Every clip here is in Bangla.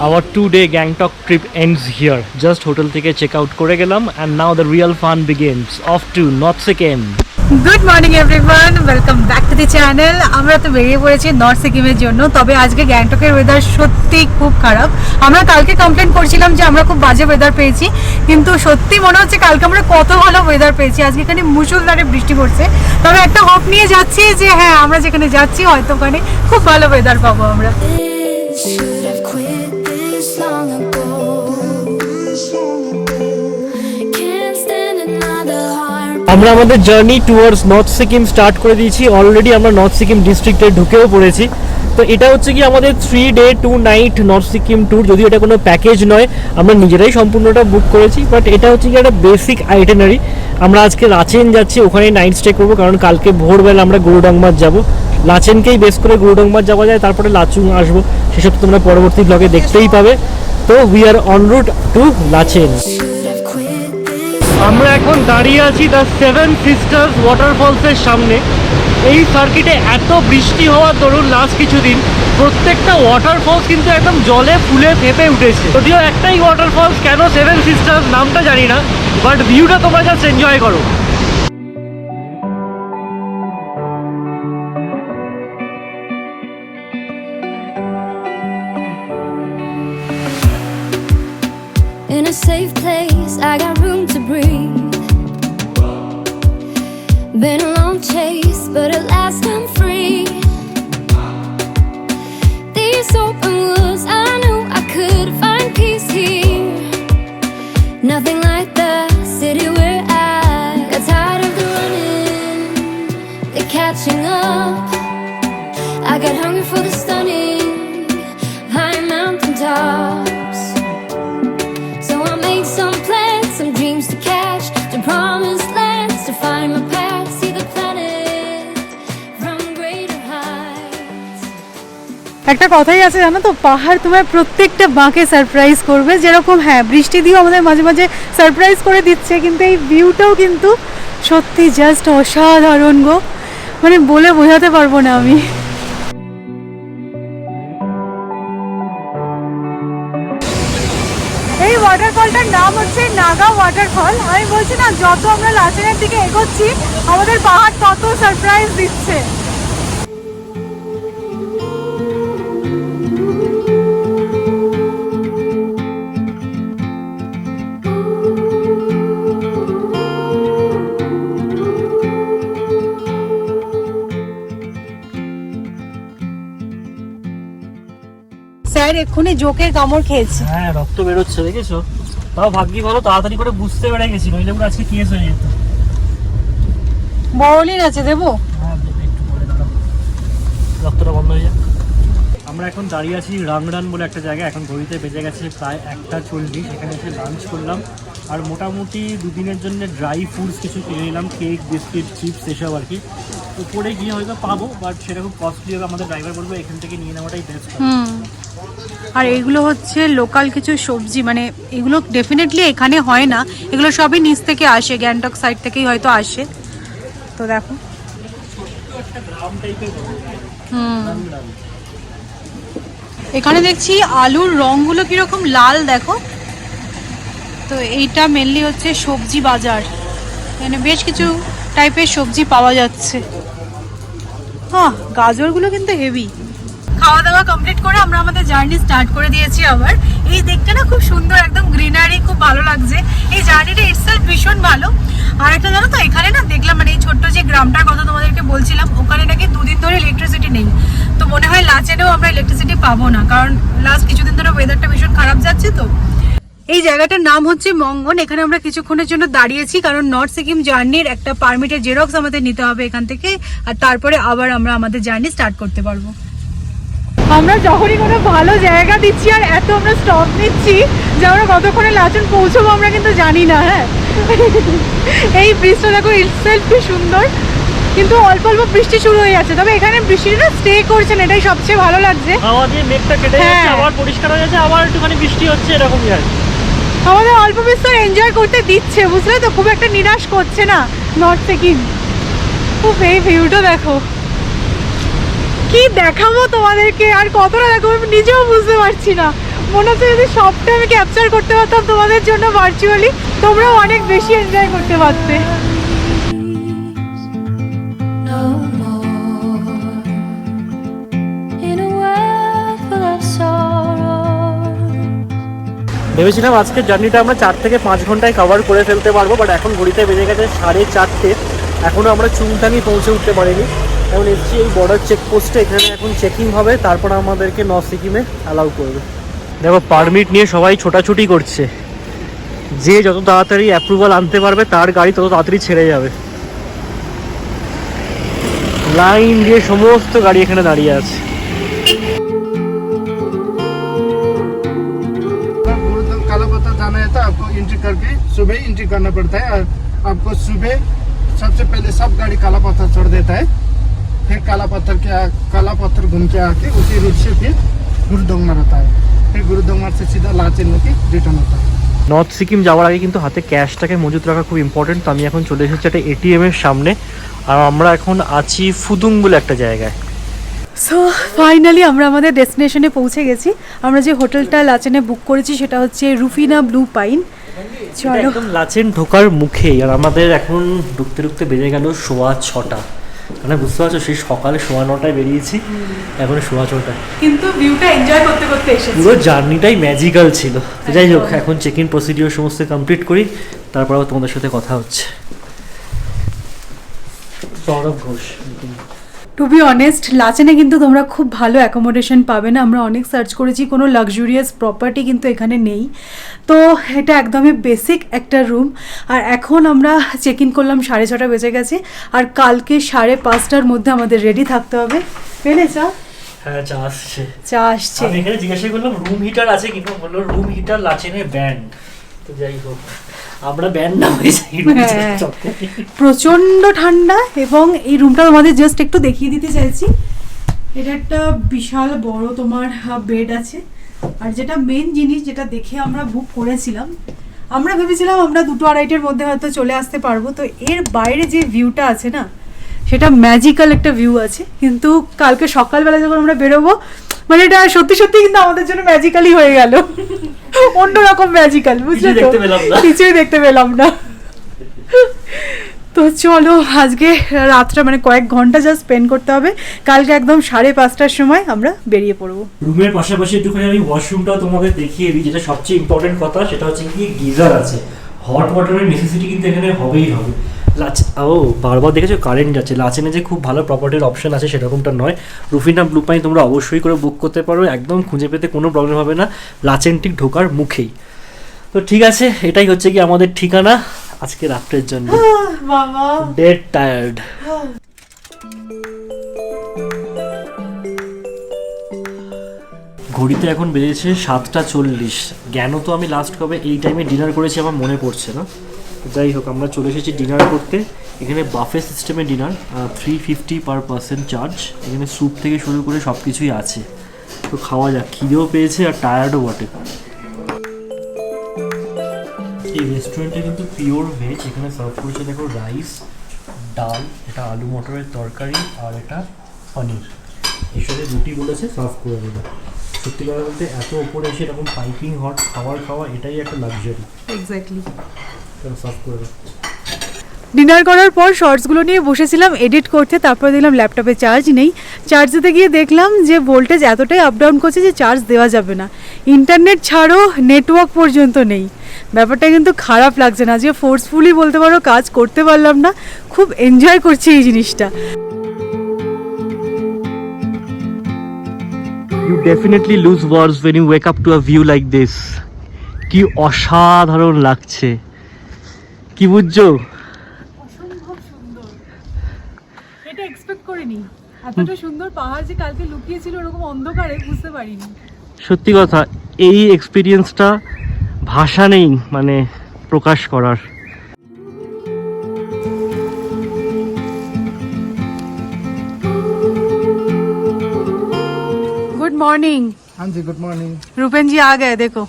Our 2-day Gangtok trip ends here. Just hotel থেকে check out করে গেলাম and now the real fun begins. Off to North Sikkim. Good morning everyone, welcome back to the channel. আমরা তো বেরিয়ে পড়েছি নর্থ সিকিমের জন্য। তবে আজকে গ্যাংটকের ওয়েদার সত্যি খুব খারাপ। আমরা কালকে কমপ্লেন করছিলাম যে আমরা খুব বাজে ওয়েদার পেয়েছি, কিন্তু সত্যি মনে হচ্ছে কালকে আমরা কত ভালো ওয়েদার পেয়েছি। আজকে এখানে মুষলধারে বৃষ্টি পড়ছে। তবে একটা হোপ নিয়ে যাচ্ছি যে হ্যাঁ, আমরা যেখানে যাচ্ছি হয়তো ওখানে খুব ভালো ওয়েদার পাবো আমরা। আমরা আমাদের journey towards north Sikkim start করে দিয়েছি। অলরেডি আমরা নর্থ সিকিম ডিস্ট্রিক্টে ঢুকেও পড়েছি। তো এটা হচ্ছে কি আমাদের 3 day 2 night north Sikkim tour. যদিও এটা কোনো প্যাকেজ নয়, আমরা নিজেরাই সম্পূর্ণটা বুক করেছি, বাট এটা হচ্ছে কি একটা বেসিক আইটেনারি। আমরা আজকে লাচেন যাচ্ছি, ওখানে নাইট স্টে করবো, কারণ কালকে ভোরবেলা আমরা গুরুডংমার যাব। লাচেনকেই বেস করে গুরুডংমার যাওয়া যায়, তারপরে লাচুং আসবো, সেসব তোমরা পরবর্তী ব্লগে দেখতেই পাবে। তো we are on route to Lachen. আমরা এখন দাঁড়িয়ে আছি দ্য 7 সিস্টার্স ওয়াটারফলসের সামনে। এই সার্কিটে এত বৃষ্টি হওয়ার দরুন লাস্ট কিছুদিন প্রত্যেকটা ওয়াটারফলস কিন্তু একদম জলে ফুলে ফেপে উঠেছে। যদিও একটাই ওয়াটারফলস, কেন 7 সিস্টার্স নামটা জানি না, বাট ভিউটা তোমরা জাস্ট এনজয় করো। In a safe place, I got room to breathe. Been a long chase, but at last I'm free. These open woods, I knew I could find peace here. Nothing like the city where I got tired of the running, the catching up. I got hungry for the stunning high mountain tops. Some plans, some dreams to catch, to promised lands, to find my path, see the planet from greater heights. একটা কথাই আছে জানো তো, পাহাড় তোমার প্রত্যেকটা বাঁকে সারপ্রাইজ করবে। যেরকম হ্যাঁ, বৃষ্টি দিয়েও আমাদের মাঝে মাঝে সারপ্রাইজ করে দিচ্ছে, কিন্তু এই ভিউটাও কিন্তু সত্যি জাস্ট অসাধারণ গো, মানে বলে বোঝাতে পারবো না আমি। এই ওয়াটারফলটার নাম হচ্ছে নাগা ওয়াটারফল। আমি বলছি না, যত আমরা লাচেনের দিকে এগোচ্ছি আমাদের পাহাড় তত সারপ্রাইজ দিচ্ছে। স্যার এক্ষুনি জোকের কামড় খেয়েছে। হ্যাঁ, রক্ত বেরোচ্ছে, দেখেছো? তাও ভাগ্যি ভালো তাড়াতাড়ি করে বুঝতে পেরে গেছি, নইলে পুরো আজকে কেস হয়ে যেত। বড়লিন আছে, দেবো? হ্যাঁ, একটু পরে দাঁড়াও, রক্তটা বন্ধ হয়ে যায়। আমরা এখন দাঁড়িয়ে আছি রাংরান বলে একটা জায়গায়। এখন ঘড়িতে বেজে গেছে প্রায় 1:40। এখানে এসে লাঞ্চ করলাম, আর মোটামুটি দুদিনের জন্য ড্রাই ফ্রুটস কিছু কিনে নিলাম, কেক, বিস্কিট, চিপস, এসব আর কি। উপরে গিয়ে হয়তো পাবো, বাট সেটা খুব কস্টলি হবে। আমাদের ড্রাইভার বলবো এখান থেকে নিয়ে নেওয়াটাই বেস্ট। আর এগুলো হচ্ছে লোকাল কিছু সবজি, মানে এগুলো ডেফিনেটলি এখানে হয় না, এগুলো সবই নিচ থেকে আসে, গ্যাংটক সাইড থেকেই হয়তো আসে। তো দেখো, এখানে দেখছি আলুর রঙগুলো কিরকম লাল, দেখো। তো এইটা মেনলি হচ্ছে সবজি বাজার, এখানে বেশ কিছু টাইপের সবজি পাওয়া যাচ্ছে। হ্যাঁ, গাজরগুলো কিন্তু হেভি। খাওয়া দাওয়া কমপ্লিট করে আমরা আমাদের জার্নি স্টার্ট করে দিয়েছি আবার। এই দেখতে না খুব সুন্দর, একদম গ্রিনারি, খুব ভালো লাগছে। এই জার্নিটা ইটসেলফ ভীষণ ভালো। আর একটা জানো তো, এখানে না দেখলাম, মানে এই ছোট্ট যে গ্রামটার কথা তোমাদেরকে বলছিলাম, ওখানে নাকি 2 দিন ধরে ইলেকট্রিসিটি নেই। তো মনে হয় লাচেনেও আমরা ইলেকট্রিসিটি পাবো না, কারণ লাস্ট কিছুদিন ধরে ওয়েদারটা ভীষণ খারাপ যাচ্ছে। তো এই জায়গাটার নাম হচ্ছে মঙ্গন। এখানে আমরা কিছুক্ষণের জন্য দাঁড়িয়েছি, কারণ নর্থ সিকিম জার্নির একটা পারমিটের জেরক্স আমাদের নিতে হবে এখান থেকে, আর তারপরে আবার আমরা আমাদের জার্নি স্টার্ট করতে পারবো। আমরা যখনই কোনো ভালো জায়গা দিচ্ছি আর এত আমরা স্টপ নিচ্ছি যে আমরা কতক্ষণে লাচেন পৌঁছবো আমরা কিন্তু জানি না। হ্যাঁ, এই ব্রিজটা দেখো, ইটসেলফ কি সুন্দর, কিন্তু অল্প অল্প বৃষ্টি শুরু হয়ে যাচ্ছে। তবে এখানে বৃষ্টিটা স্টে করছে না, এটাই সবচেয়ে ভালো লাগছে। হাওয়া দিয়ে মেঘটা কেটে যাচ্ছে, আবার পরিষ্কার হয়ে যাচ্ছে, আবার একটুখানি বৃষ্টি হচ্ছে, এরকমই আর। আমাদের অল্প বিস্তর এনজয় করতে দিচ্ছে, বুঝলে তো, খুব একটা নিরাশ করছে না নর্থ সিকিম। খুব এই ভিউটা দেখো, কি দেখাবো তোমাদেরকে, আর কতটা দেখাবো নিজেও বুঝতে পারছি না। মনে হচ্ছে যদি সবটা আমি ক্যাপচার করতে পারতাম তোমাদের জন্য ভার্চুয়ালি, তোমরাও অনেক বেশি এনজয় করতে পারতে। No more in a world full of sorrow. ভেবেছিলাম আজকের জার্নিটা আমরা 4 থেকে 5 ঘন্টায় কভার করে ফেলতে পারবো, বাট এখন ঘড়িতে বেজে গেছে 4:30। এখনও আমরা চুংটাঙ্গি পৌঁছে উঠতে পারিনি। এখন এসেছি এই বর্ডার চেকপোস্টে, এখানে এখন চেকিং হবে, তারপর আমাদেরকে নর্থ সিকিমে অ্যালাউ করবে। দেখো পারমিট নিয়ে সবাই ছোটাছুটি করছে, যে যত তাড়াতাড়ি অ্যাপ্রুভাল আনতে পারবে তার গাড়ি তত তাড়াতাড়ি ছেড়ে যাবে। লাইন দিয়ে সমস্ত গাড়ি এখানে দাঁড়িয়ে আছে। काला पत्थर जाना है तो आपको एंट्री करके सुबह एंट्री करना पड़ता है, और आपको सुबह सबसे पहले सब गाड़ी काला पत्थर छोड़ देता है, फिर काला पत्थर घूम के आके उसी रूट से फिर गुरुदोंगमार होता है, फिर गुरुदोंगमार से सीधा लाचेन होके रिटर्न होता है। নর্থ সিকিম যাওয়ার আগে কিন্তু হাতে ক্যাশটাকে মজুত রাখা খুব ইম্পর্টেন্ট। তো আমি এখন চলে এসেছি একটা এটিএম এর সামনে, আর আমরা এখন আছি ফুদুং বলে একটা জায়গায়। সো ফাইনালি আমরা আমাদের ডেস্টিনেশনে পৌঁছে গেছি। আমরা যে হোটেলটা লাচেনে বুক করেছি সেটা হচ্ছে রুফিনা ব্লু পাইন। চলো, একদম লাচেন ঢোকার মুখেই, আর আমাদের এখন ঢুকতে ঢুকতে বেজে গেল 6:15। মানে বুঝতে পারছো, সেই সকালে 9:15টায় বেরিয়েছি, এখন 6:15টায়। কিন্তু ভিউটা এনজয় করতে করতে এসেছি। পুরো জার্নিটাই ম্যাজিক্যাল ছিল। তো যাই হোক, এখন চেক ইন প্রসিডিওর সমস্ত কমপ্লিট করি, তারপর আবার তোমাদের সাথে কথা হচ্ছে। Sourav Ghosh. To be honest, লাচেনে কিন্তু তোমরা খুব ভালো অ্যাকোমোডেশন পাবে না। আমরা অনেক সার্চ করেছি, কোনো লাক্সুরিয়াস প্রপার্টি কিন্তু এখানে নেই। তো এটা একদমই বেসিক একটা রুম। আর এখন আমরা চেক ইন করলাম 6:30 বেজে গেছে, আর কালকে 5:30টার মধ্যে আমাদের রেডি থাকতে হবে। পেলে চা? হ্যাঁ, চা আসছে। চা আসছে। আমি এখানে জিজ্ঞাসা করলাম রুম হিটার আছে কিনা, বললো রুম হিটার লাচেনে ব্যান্ড। তো যাই হোক, আমরা ব্যান্ড না হয়ে যাই। প্রচন্ড ঠান্ডা, এবং এই রুমটা তোমাদের জাস্ট একটু দেখিয়ে দিতে চাইছি। এটা একটা বিশাল বড় তোমার বেড আছে। আর যেটা মেন জিনিস, যেটা দেখে আমরা বুক করেছিলাম, আমরা ভেবেছিলাম আমরা 2-2:30টার মধ্যে হয়তো চলে আসতে পারবো। তো এর বাইরে যে ভিউটা আছে না, সেটা ম্যাজিক্যাল একটা ভিউ আছে। কিন্তু কালকে সকালবেলা যখন আমরা বেরোবো, মানে এটা সত্যি সত্যি কিন্তু আমাদের জন্য ম্যাজিক্যালই হয়ে গেল, অন্যরকম ম্যাজিক্যাল, বুঝলে তো? কিছুই দেখতে পেলাম না। তো চলো, আজকে রাতটা মানে কয়েক ঘন্টা জাস্ট স্পেন্ড করতে হবে, কালকে একদম 5:30টার সময় আমরা বেরিয়ে পড়বো। রুমের পাশাপাশি একটুখানি আমি ওয়াশরুমটাও তোমাদের দেখিয়ে দিই, যেটা সবচেয়ে ইম্পর্টেন্ট কথা, সেটা হচ্ছে কি গিজার আছে। হট ওয়াটারের নেসেসিটি কিন্তু এখানে হবেই হবে। বারবার দেখেছো কারেন্ট যাচ্ছে। লাচেনে যে খুব ভালো প্রপার্টির অপশন আছে সেরকমটা নয়। রুফিনা ব্লু পাইন তোমরা অবশ্যই করে বুক করতে পারো, একদম খুঁজে পেতে কোনো প্রবলেম হবে না, লাচেন ঠিক ঢোকার মুখেই। তো ঠিক আছে, এটাই হচ্ছে কি আমাদের ঠিকানা আজকে রাত্রের জন্য। Dead tired. ঘড়িতে এখন বেজেছে 7:40। জ্ঞান তো আমি লাস্ট কবে এই টাইমে ডিনার করেছি আমার মনে পড়ছে না। যাই হোক, আমরা চলে এসেছি ডিনার করতে। এখানে বাফে সিস্টেমে ডিনার, 350 পার পার্সন চার্জ। এখানে স্যুপ থেকে শুরু করে সব কিছুই আছে। তো খাওয়া যাক, খিদেও পেয়েছে আর টায়ার্ডও বটে। এই রেস্টুরেন্টে কিন্তু পিওর ভেজ। এখানে সার্ভ করেছে দেখো রাইস, ডাল, এটা আলু মটরের তরকারি, আর এটা পনির। এর সাথে রুটি বলেছে সার্ভ করে দেবে। সত্যি কথা বলতে এত ওপরে এসে এরকম পাইপিং হট খাওয়া এটাই একটা লাক্সারি। এক্স্যাক্টলি। সার্ভ করে দেবে। ডিনার করার পর শর্টসগুলো নিয়ে বসেছিলাম এডিট করতে, তারপর দেখলাম ল্যাপটপে চার্জ নেই। চার্জ দিতে গিয়ে দেখলাম যে ভোল্টেজ এতটাই আপ ডাউন করছে যে চার্জ দেওয়া যাবে না। ইন্টারনেট ছাড়ো নেটওয়ার্ক পর্যন্ত নেই। ব্যাপারটা কিন্তু খারাপ লাগছে না, যে ফোর্সফুলি বলতে পারো কাজ করতে পারলাম না। খুব এনজয় করছি এই জিনিসটা। You definitely lose words when you wake up to a view like this. কি অসাধারণ লাগছে, কি বুঝছো? অসম্ভব সুন্দর, এটা এক্সপেক্ট করিনি। এতটা সুন্দর পাহাড় যে কালকে লুকিয়ে ছিল ওরকম অন্ধকারে, বুঝতে পারিনি। সত্যি কথা, এই এক্সপিরিয়েন্সটা ভাষা নেই মানে প্রকাশ করার। Good morning. हाँ जी, गुड मॉर्निंग। रूपेन जी आ गए, देखो।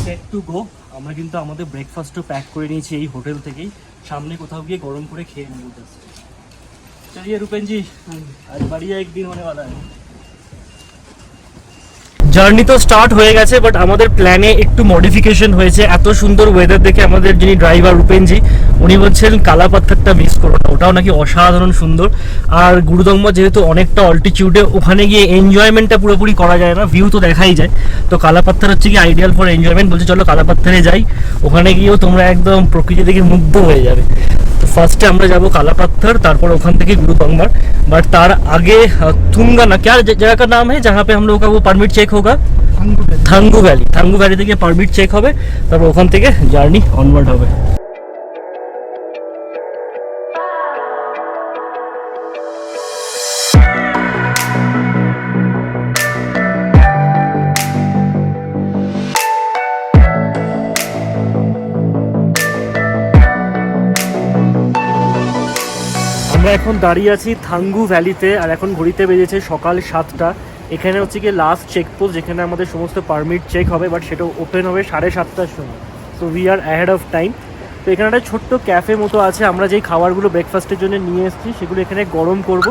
Set to go. আমরা কিন্তু আমাদের ব্রেকফাস্টও প্যাক করে নিয়েছি এই হোটেল থেকেই। সামনে কোথাও গিয়ে গরম করে খেয়ে নেব। चलिए रूपेन जी, आज बढ़िया एक दिन होने वाला है। জার্নি তো স্টার্ট হয়ে গেছে, বাট আমাদের প্ল্যানে একটু মডিফিকেশন হয়েছে। এত সুন্দর ওয়েদার দেখে আমাদের যিনি ড্রাইভার রূপেনজি, উনি বলছেন কালা পাথরটা মিস করো না, ওটাও নাকি অসাধারণ সুন্দর। আর গুরুদংমা যেহেতু অনেকটা অল্টিটিউডে, ওখানে গিয়ে এনজয়মেন্টটা পুরোপুরি করা যায় না, ভিউ তো দেখাই যায়। তো কালা পাথর হচ্ছে কি আইডিয়াল ফর এনজয়মেন্ট। বলছে চলো কালা পাথরে যাই, ওখানে গিয়েও তোমরা একদম প্রকৃতি দেখে মুগ্ধ হয়ে যাবে। তো ফার্স্টে আমরা যাবো কালা পাথর, তারপর ওখান থেকে গুরুদংমার। बट तार आगे थुंगा ना क्या जगह का नाम है जहाँ पे हम लोगों का वो परमिट चेक होगा, থাঙ্গু ভ্যালি থেকে পারমিট চেক হবে, তারপর ওখান থেকে জার্নি অনওয়ার্ড হবে। আমরা এখন দাঁড়িয়ে আছি থাঙ্গু ভ্যালিতে, আর এখন ঘড়িতে বেজেছে সকাল 7টা। এখানে হচ্ছে কি লাস্ট চেকপোস্ট, যেখানে আমাদের সমস্ত পারমিট চেক হবে, বাট সেটা ওপেন হবে 7:30টার সময়। So we are ahead of time. তো এখানে একটা ছোট্ট ক্যাফে মতো আছে, আমরা যেই খাবারগুলো ব্রেকফাস্টের জন্য নিয়ে এসেছি সেগুলো এখানে গরম করব,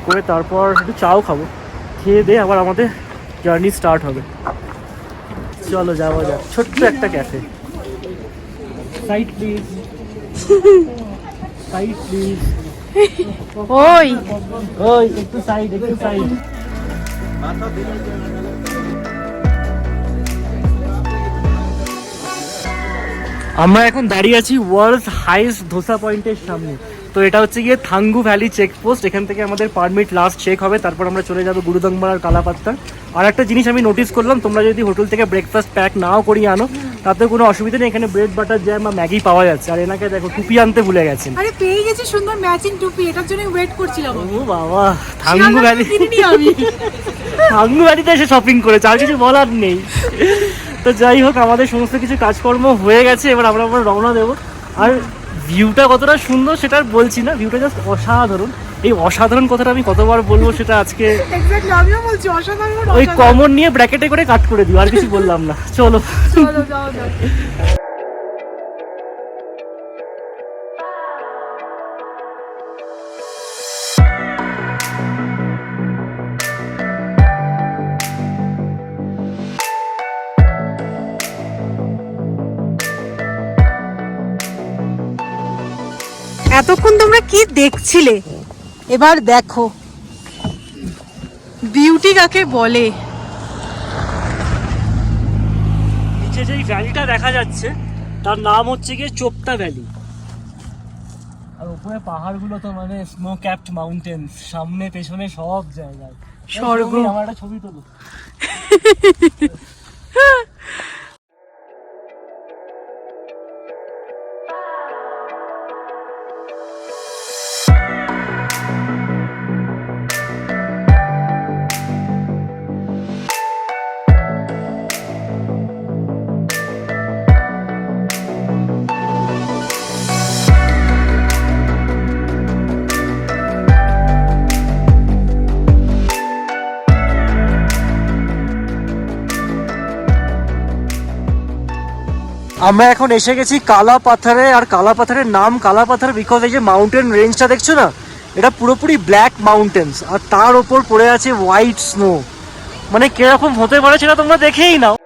করে তারপর একটু চাও খাবো, খেয়ে দিয়ে আবার আমাদের জার্নি স্টার্ট হবে। চলো যাওয়া যাক, ছোট্ট একটা cafe. Side please, side please. ওই ওই একটু সাইড, একটু সাইড। আমরা এখন দাঁড়িয়ে আছি ওয়ার্ল্ডস হাইয়েস্ট ধোসা পয়েন্টের সামনে। তো এটা হচ্ছে গিয়ে থাঙ্গু ভ্যালি চেকপোস্ট। এখান থেকে আমাদের পারমিট লাস্ট চেক হবে, তারপর আমরা চলে যাবো গুরুদংমার আর কালা পাথর। আর একটা জিনিস আমি নোটিস করলাম, তোমরা যদি হোটেল থেকে ব্রেকফাস্ট প্যাক নাও করিয়ে আনো তাতে কোনো অসুবিধা নেই, এখানে ব্রেড বাটার জ্যাম বা ম্যাগি পাওয়া যাচ্ছে। আর এনাকে দেখো টুপি আনতে ভুলে গেছেন। আরে পেয়ে গেছি সুন্দর ম্যাচিং টুপি, এটার জন্য ওয়েট করছিলাম। ও বাবা, থাঙ্গু ভ্যালি, আমি থাঙ্গু ভ্যালিতে এসে শপিং করেছে, আর কিছু বলার নেই। তো যাই হোক, আমাদের সমস্ত কিছু কাজকর্ম হয়ে গেছে, এবার আমরা রওনা দেবো। আর ভিউটা কতটা সুন্দর সেটা আর বলছি না, ভিউটা জাস্ট অসাধারণ। এই অসাধারণ কথাটা আমি কতবার বলবো সেটা আজকে এক্স্যাক্টলি আমিও বলছি অসাধারণ। ওই কমন নিয়ে ব্র্যাকেটে করে কাট করে দিও, আর কিছু বললাম না। চলো চলো যাও যাও। এতক্ষণ তোমরা কি দেখছিলে, এবার দেখো বিউটি কাকে বলে। নিচে যেই ভ্যালিটা দেখা যাচ্ছে তার নাম হচ্ছে গিয়ে চোপটা ভ্যালি। আর উপরে পাহাড়গুলো তো মানে স্নো ক্যাপড মাউন্টেন্স, সামনে পেছনে সব জায়গায় স্বর্গ। আমার একটা ছবি তোলো। আমরা এখন এসে গেছি কালা পাথরে। আর কালা পাথরের নাম কালা পাথর বিকজ এই যে মাউন্টেন রেঞ্জটা দেখছো না, এটা পুরোপুরি ব্ল্যাক মাউন্টেন্স, আর তার ওপর পড়ে আছে হোয়াইট স্নো। মানে কিরকম হতে পারে সেটা তোমরা দেখেই নাও।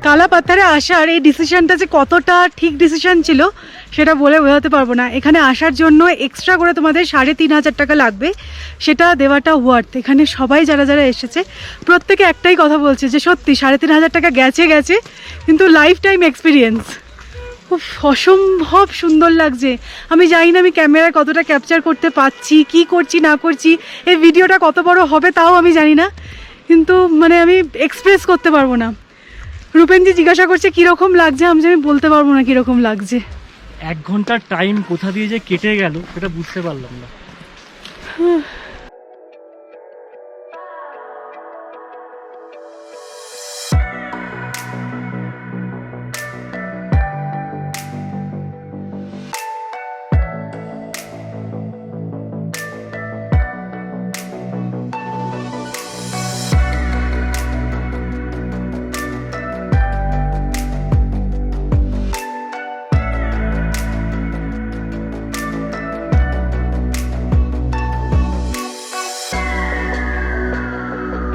কালা পাথরে আসার এই ডিসিশনটা যে কতটা ঠিক ডিসিশন ছিল সেটা বলে বোঝাতে পারবো না। এখানে আসার জন্য এক্সট্রা করে তোমাদের 3,500 টাকা লাগবে, সেটা দেওয়াটা ওয়ার্থ। এখানে সবাই যারা যারা এসেছে প্রত্যেকে একটাই কথা বলছে যে সত্যি 3,500 টাকা গেছে কিন্তু লাইফ টাইম এক্সপিরিয়েন্স। খুব অসম্ভব সুন্দর লাগছে। আমি জানি না আমি ক্যামেরায় কতটা ক্যাপচার করতে পারছি, কি করছি না করছি, এই ভিডিওটা কত বড় হবে তাও আমি জানি না, কিন্তু মানে আমি এক্সপ্রেস করতে পারবো না। রূপেনজি জিজ্ঞাসা করছে কিরকম লাগছে, আমি বলতে পারবো না কিরকম লাগছে। 1 ঘন্টার টাইম কোথা দিয়ে যে কেটে গেল সেটা বুঝতে পারলাম না।